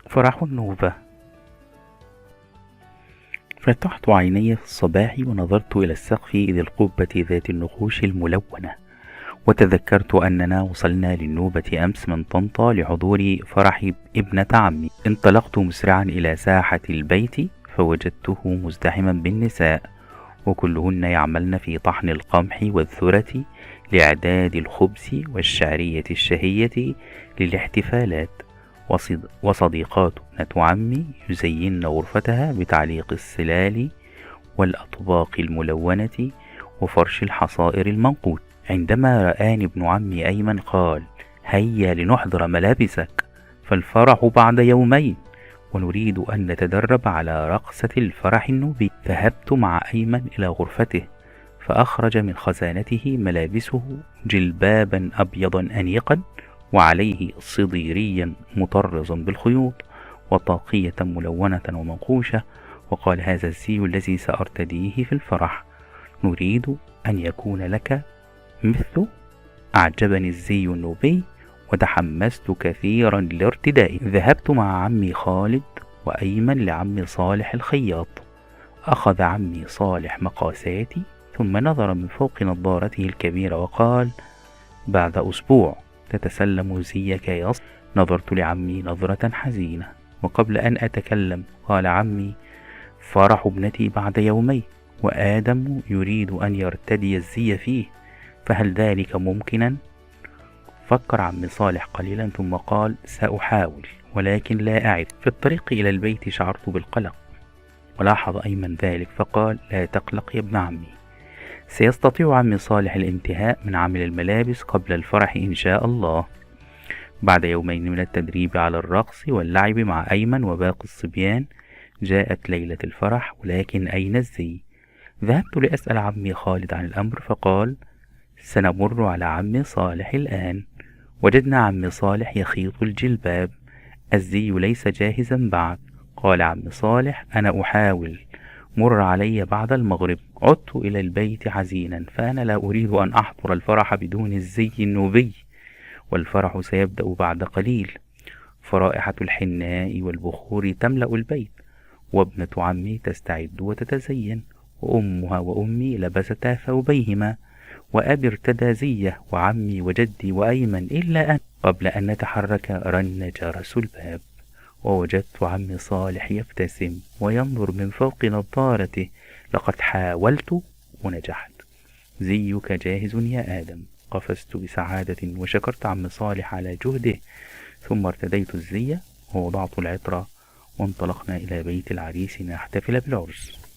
فرح النوبة. فتحت عيني في الصباح ونظرت إلى السقف إذ القبة ذات النقوش الملونة، وتذكرت أننا وصلنا للنوبة أمس من طنطا لحضور فرح ابنة عمي. انطلقت مسرعا إلى ساحة البيت فوجدته مزدحما بالنساء، وكلهن يعملن في طحن القمح والذرة لإعداد الخبز والشعرية الشهية للاحتفالات. وصديقات ابنة عمي يزين غرفتها بتعليق السلال والأطباق الملونة وفرش الحصائر المنقوش. عندما رآني ابن عمي أيمن قال: هيا لنحضر ملابسك، فالفرح بعد يومين ونريد أن نتدرب على رقصة الفرح النوبي. ذهبت مع أيمن إلى غرفته فأخرج من خزانته ملابسه: جلبابا أبيضا أنيقا وعليه صديريا مطرزا بالخيوط، وطاقية ملونة ومنقوشة، وقال: هذا الزي الذي سأرتديه في الفرح، نريد أن يكون لك مثله. أعجبني الزي النوبي وتحمست كثيرا لارتدائه. ذهبت مع عمي خالد وأيمن لعمي صالح الخياط. أخذ عمي صالح مقاساتي ثم نظر من فوق نظارته الكبيرة وقال: بعد أسبوع تتسلم زيك يا صالح. نظرت لعمي نظرة حزينة، وقبل أن أتكلم قال عمي: فرح ابنتي بعد يومين، وآدم يريد أن يرتدي الزي فيه، فهل ذلك ممكنا؟ فكر عمي صالح قليلا ثم قال: سأحاول ولكن لا أعرف. في الطريق إلى البيت شعرت بالقلق، ولاحظ أيمن ذلك فقال: لا تقلق يا ابن عمي، سيستطيع عمي صالح الانتهاء من عمل الملابس قبل الفرح إن شاء الله. بعد يومين من التدريب على الرقص واللعب مع أيمن وباقي الصبيان جاءت ليلة الفرح، ولكن أين الزي؟ ذهبت لأسأل عمي خالد عن الأمر فقال: سنمر على عمي صالح الآن. وجدنا عمي صالح يخيط الجلباب. الزي ليس جاهزا بعد. قال عمي صالح: أنا أحاول، مر علي بعد المغرب. عدت إلى البيت حزينا، فأنا لا أريد أن أحضر الفرح بدون الزي النوبي، والفرح سيبدأ بعد قليل. فرائحة الحناء والبخور تملأ البيت، وابنة عمي تستعد وتتزين، وأمها وأمي لبستا ثوبيهما، وأبي ارتدى زيه، وعمي وجدي وأيمن إلا أنا. قبل أن نتحرك رن جرس الباب، ووجدت عمي صالح يبتسم وينظر من فوق نظارته: لقد حاولت ونجحت، زيك جاهز يا آدم. قفزت بسعادة وشكرت عمي صالح على جهده، ثم ارتديت الزي ووضعت العطر، وانطلقنا إلى بيت العريس لنحتفل بالعرس.